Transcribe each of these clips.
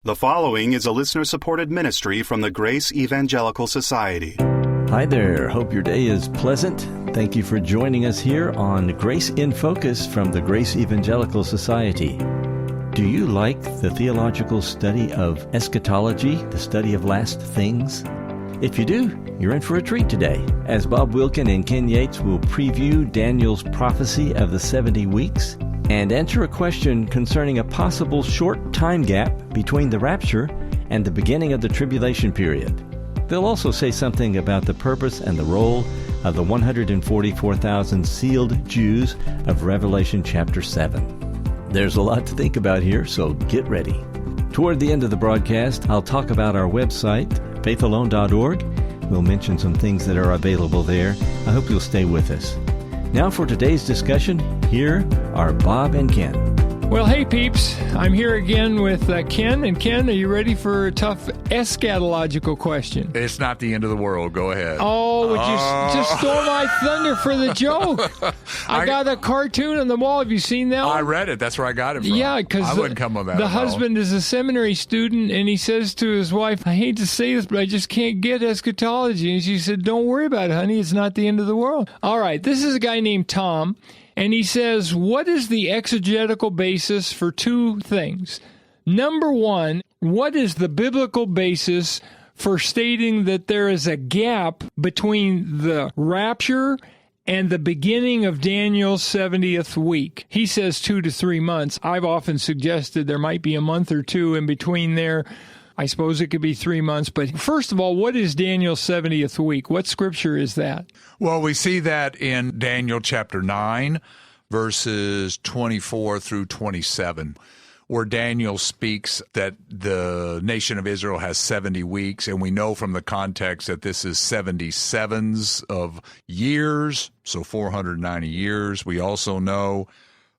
The following is a listener-supported ministry from the Grace Evangelical Society. Hi there. Hope your day is pleasant. Thank you for joining us here on Grace in Focus from the Grace Evangelical Society. Do you like the theological study of eschatology, the study of last things? If you do, you're in for a treat today, as Bob Wilkin and Ken Yates will preview Daniel's prophecy of the 70 weeks and answer a question concerning a possible short time gap between the rapture and the beginning of the Tribulation Period. They'll also say something about the purpose and the role of the 144,000 sealed Jews of Revelation chapter 7. There's a lot to think about here, so get ready. Toward the end of the broadcast, I'll talk about our website, faithalone.org. We'll mention some things that are available there. I hope you'll stay with us. Now for today's discussion, here are Bob and Ken. Well, hey peeps, I'm here again with Ken. And Ken, are you ready for a tough eschatological question? It's not the end of the world. Go ahead. Oh, you just stole my thunder for the joke. I got a cartoon on the wall. Have you seen that one? I read it. That's where I got it from. Yeah, because I wouldn't come on that. The husband is a seminary student, and he says to his wife, I hate to say this, but I just can't get eschatology. And she said, don't worry about it, honey. It's not the end of the world. All right, this is a guy named Tom. And he says, what is the exegetical basis for two things? Number one, what is the biblical basis for stating that there is a gap between the rapture and the beginning of Daniel's 70th week? He says 2 to 3 months. I've often suggested there might be a month or two in between there. I suppose it could be 3 months. But first of all, what is Daniel's 70th week? What scripture is that? Well, we see that in Daniel chapter 9, verses 24 through 27, where Daniel speaks that the nation of Israel has 70 weeks. And we know from the context that this is 77s of years, so 490 years. We also know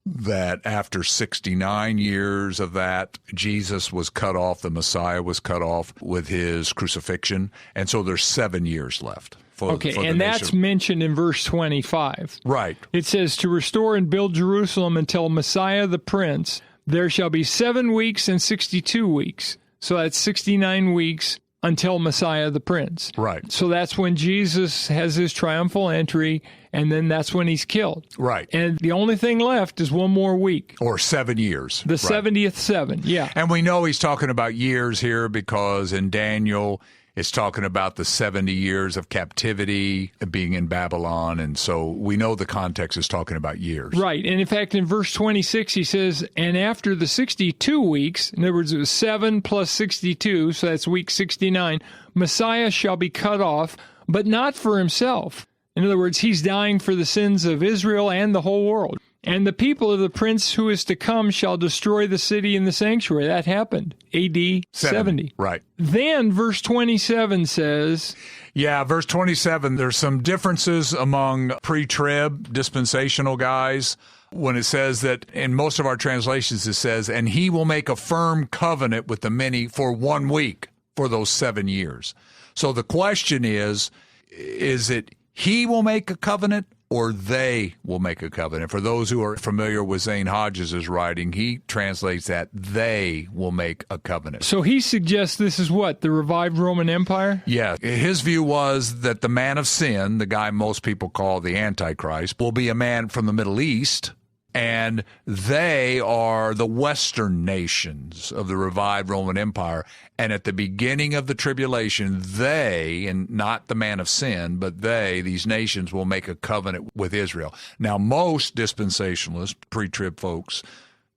that after 69 years of that, Jesus was cut off, the Messiah was cut off with his crucifixion, and so there's 7 years left. And that's mentioned in verse 25. Right. It says, to restore and build Jerusalem until Messiah the Prince, there shall be 7 weeks and 62 weeks. So that's 69 weeks until Messiah the Prince. Right. So that's when Jesus has his triumphal entry, and then that's when he's killed. Right. And the only thing left is 1 more week. Or 7 years. The 70th 7, yeah. And we know he's talking about years here because in Daniel, it's talking about the 70 years of captivity being in Babylon. And so we know the context is talking about years. Right. And in fact, in verse 26, he says, and after the 62 weeks, in other words, it was 7 plus 62, so that's week 69, Messiah shall be cut off, but not for himself. In other words, he's dying for the sins of Israel and the whole world. And the people of the prince who is to come shall destroy the city and the sanctuary. That happened, A.D. 70. Right. Then verse 27 says... Yeah, verse 27, there's some differences among pre-trib dispensational guys when it says that in most of our translations it says, and he will make a firm covenant with the many for 1 week for those 7 years. So the question is it he will make a covenant or they will make a covenant? For those who are familiar with Zane Hodges' writing, he translates that they will make a covenant. So he suggests this is what, the revived Roman Empire? Yeah. His view was that the man of sin, the guy most people call the Antichrist, will be a man from the Middle East, and they are the Western nations of the revived Roman Empire. And at the beginning of the tribulation, they, and not the man of sin, but they, these nations, will make a covenant with Israel. Now, most dispensationalists, pre-trib folks,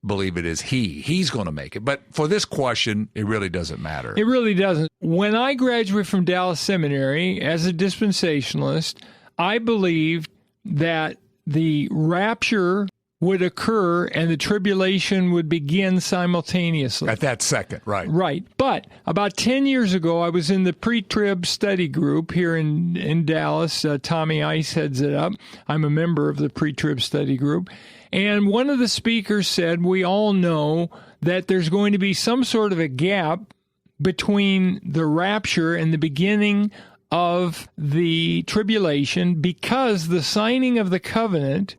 believe it is he's going to make it. But for this question, it really doesn't matter. It really doesn't. When I graduated from Dallas Seminary as a dispensationalist, I believed that the rapture would occur and the tribulation would begin simultaneously. At that second, right. Right. But about 10 years ago, I was in the pre-trib study group here in Dallas. Tommy Ice heads it up. I'm a member of the pre-trib study group. And one of the speakers said, we all know that there's going to be some sort of a gap between the rapture and the beginning of the tribulation because the signing of the covenant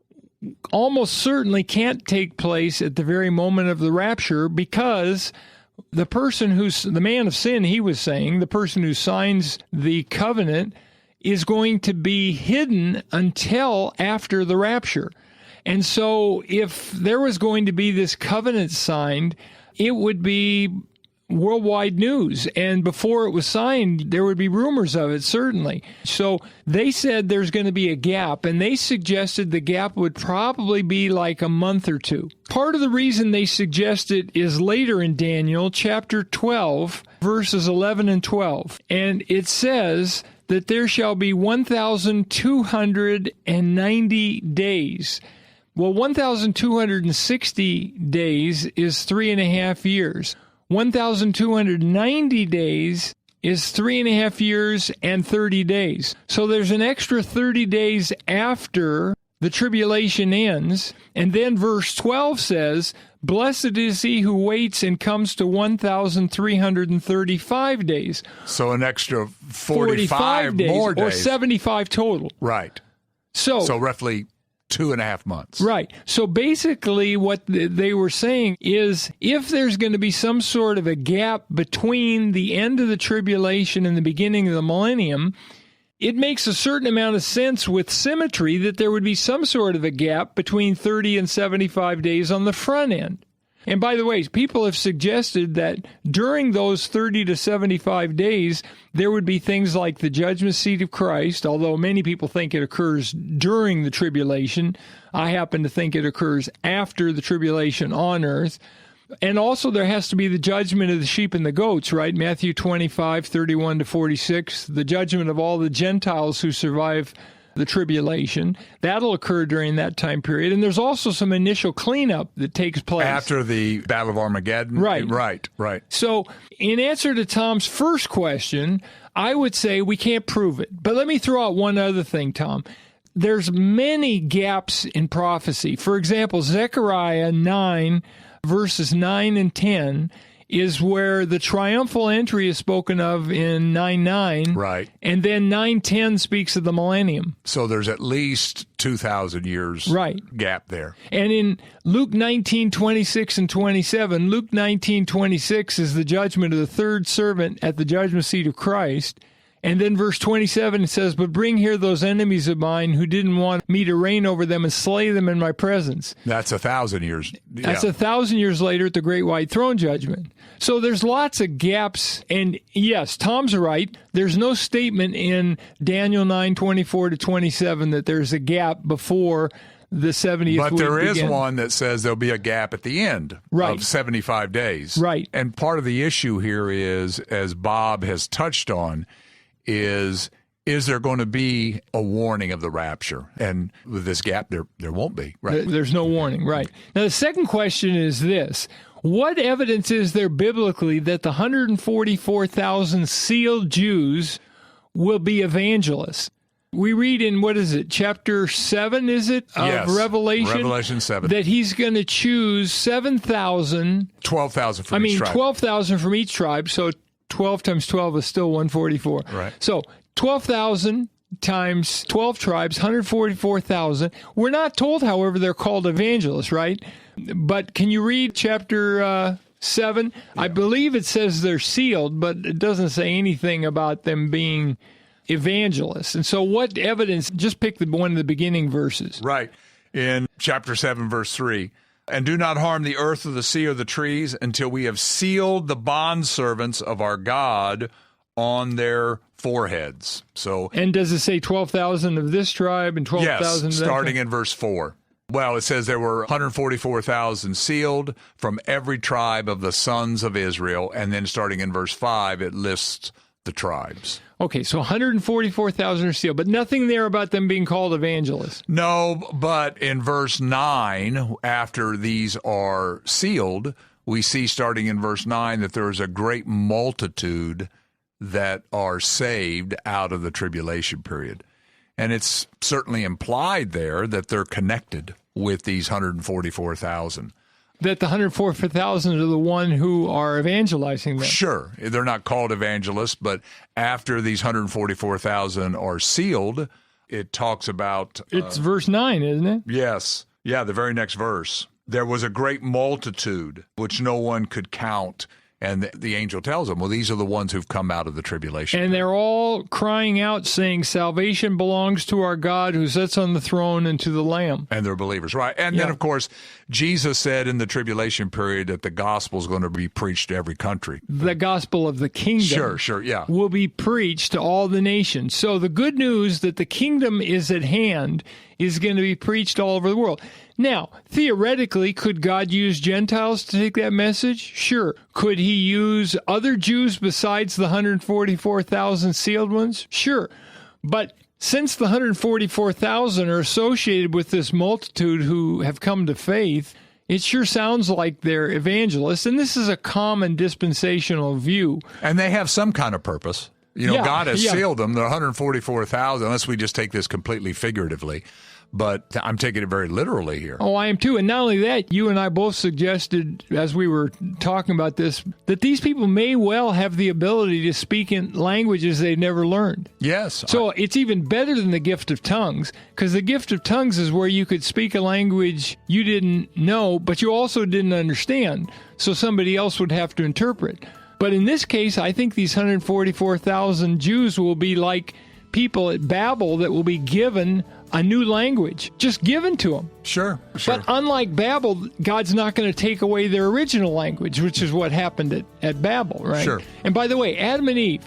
almost certainly can't take place at the very moment of the rapture because the person who's the man of sin, he was saying, the person who signs the covenant is going to be hidden until after the rapture. And so if there was going to be this covenant signed, it would be worldwide news. And before it was signed, there would be rumors of it, certainly. So they said there's going to be a gap, and they suggested the gap would probably be like a month or two. Part of the reason they suggested is later in Daniel, chapter 12, verses 11 and 12. And it says that there shall be 1,290 days. Well, 1,260 days is 3.5 years. 1,290 days is 3.5 years and 30 days. So there's an extra 30 days after the tribulation ends. And then verse 12 says, blessed is he who waits and comes to 1,335 days. So an extra 45 days, more days. Or 75 total. Right. So roughly 2.5 months. Right. So basically what they were saying is if there's going to be some sort of a gap between the end of the tribulation and the beginning of the millennium, it makes a certain amount of sense with symmetry that there would be some sort of a gap between 30 and 75 days on the front end. And by the way, people have suggested that during those 30 to 75 days, there would be things like the judgment seat of Christ, although many people think it occurs during the tribulation. I happen to think it occurs after the tribulation on earth. And also there has to be the judgment of the sheep and the goats, right? Matthew 25, 31 to 46, the judgment of all the Gentiles who survive the tribulation. That'll occur during that time period. And there's also some initial cleanup that takes place. After the Battle of Armageddon? Right. Right. So in answer to Tom's first question, I would say we can't prove it. But let me throw out one other thing, Tom. There's many gaps in prophecy. For example, Zechariah 9, verses 9 and 10, is where the triumphal entry is spoken of in 9:9. Right. And then 9:10 speaks of the millennium. So there's at least 2,000 years gap there. And in Luke 19:26 and 27, Luke 19:26 is the judgment of the third servant at the judgment seat of Christ. And then verse 27, it says, but bring here those enemies of mine who didn't want me to reign over them and slay them in my presence. That's 1,000 years. Yeah. That's 1,000 years later at the great white throne judgment. So there's lots of gaps. And yes, Tom's right. There's no statement in Daniel 9:24 to 27 that there's a gap before the 70th week. But there is begins. one that says there'll be a gap at the end of 75 days. Right. And part of the issue here is, as Bob has touched on, is there going to be a warning of the rapture? And with this gap, there won't be. Right. There's no warning. Right. Now, the second question is this. What evidence is there biblically that the 144,000 sealed Jews will be evangelists? We read in, chapter 7, is it, of yes, Revelation? Revelation 7. That he's going to choose 7,000. 12,000 from each tribe. 12,000 from each tribe, so 12 times 12 is still 144. Right. So 12,000 times 12 tribes, 144,000. We're not told, however, they're called evangelists, right? But can you read chapter 7? Yeah. I believe it says they're sealed, but it doesn't say anything about them being evangelists. And so what evidence, just pick one of the beginning verses. Right. In chapter 7, verse 3. And do not harm the earth or the sea or the trees until we have sealed the bondservants of our God on their foreheads. So, and does it say 12,000 of this tribe and 12,000 yes, of that starting in verse 4. Well, it says there were 144,000 sealed from every tribe of the sons of Israel. And then starting in verse 5, it lists the tribes. Okay, so 144,000 are sealed, but nothing there about them being called evangelists. No, but in verse 9, after these are sealed, we see starting in verse 9 that there is a great multitude that are saved out of the tribulation period. And it's certainly implied there that they're connected with these 144,000. That the 144,000 are the one who are evangelizing them. Sure. They're not called evangelists, but after these 144,000 are sealed, it talks about... it's verse 9, isn't it? Yes. Yeah, the very next verse. There was a great multitude which no one could count, And the angel tells them, well, these are the ones who've come out of the tribulation. And they're all crying out, saying, salvation belongs to our God who sits on the throne and to the Lamb. And they're believers, right? And then, of course, Jesus said in the tribulation period that the gospel is going to be preached to every country. The gospel of the kingdom will be preached to all the nations. So the good news that the kingdom is at hand is going to be preached all over the world. Now, theoretically, could God use Gentiles to take that message? Sure. Could he use other Jews besides the 144,000 sealed ones? Sure. But since the 144,000 are associated with this multitude who have come to faith, it sure sounds like they're evangelists. And this is a common dispensational view. And they have some kind of purpose. God has sealed them. They're 144,000, unless we just take this completely figuratively. But I'm taking it very literally here. Oh, I am too. And not only that, you and I both suggested, as we were talking about this, that these people may well have the ability to speak in languages they've never learned. Yes. So it's even better than the gift of tongues, because the gift of tongues is where you could speak a language you didn't know, but you also didn't understand. So somebody else would have to interpret. But in this case, I think these 144,000 Jews will be like people at Babel that will be given a new language, just given to them. Sure. But unlike Babel, God's not going to take away their original language, which is what happened at Babel, right? Sure. And by the way, Adam and Eve,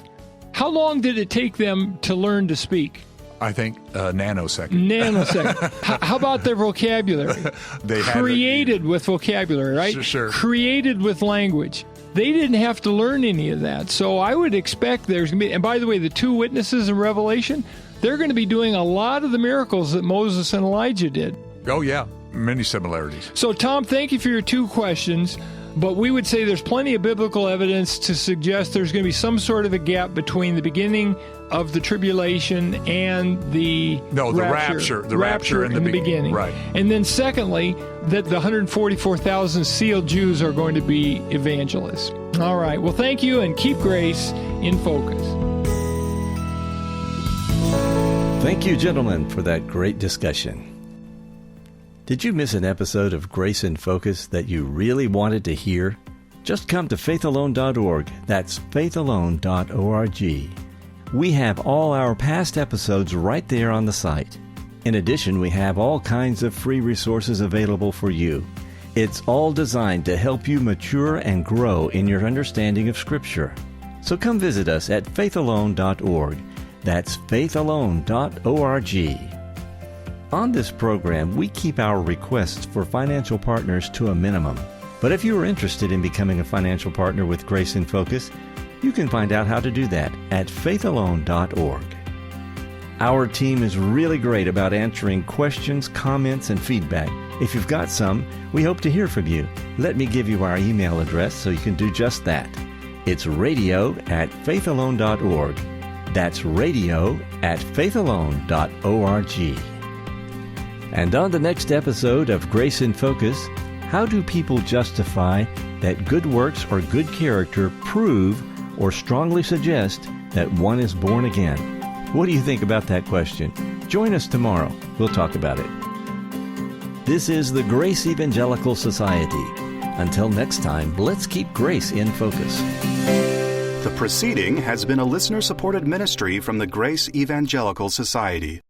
how long did it take them to learn to speak? I think a nanosecond. How about their vocabulary? They created with vocabulary, right? Sure. Created with language. They didn't have to learn any of that. So I would expect there's going to be, and by the way, the two witnesses in Revelation, they're going to be doing a lot of the miracles that Moses and Elijah did. Oh, yeah. Many similarities. So, Tom, thank you for your two questions. But we would say there's plenty of biblical evidence to suggest there's going to be some sort of a gap between the beginning of the tribulation and the rapture. The rapture in the beginning. Right. And then secondly, that the 144,000 sealed Jews are going to be evangelists. All right. Well, thank you, and keep grace in focus. Thank you, gentlemen, for that great discussion. Did you miss an episode of Grace in Focus that you really wanted to hear? Just come to faithalone.org. That's faithalone.org. We have all our past episodes right there on the site. In addition, we have all kinds of free resources available for you. It's all designed to help you mature and grow in your understanding of Scripture. So come visit us at faithalone.org. That's faithalone.org. On this program, we keep our requests for financial partners to a minimum. But if you are interested in becoming a financial partner with Grace in Focus, you can find out how to do that at faithalone.org. Our team is really great about answering questions, comments, and feedback. If you've got some, we hope to hear from you. Let me give you our email address so you can do just that. It's radio@faithalone.org. That's radio@faithalone.org. And on the next episode of Grace in Focus, how do people justify that good works or good character prove or strongly suggest that one is born again? What do you think about that question? Join us tomorrow. We'll talk about it. This is the Grace Evangelical Society. Until next time, let's keep grace in focus. The proceeding has been a listener-supported ministry from the Grace Evangelical Society.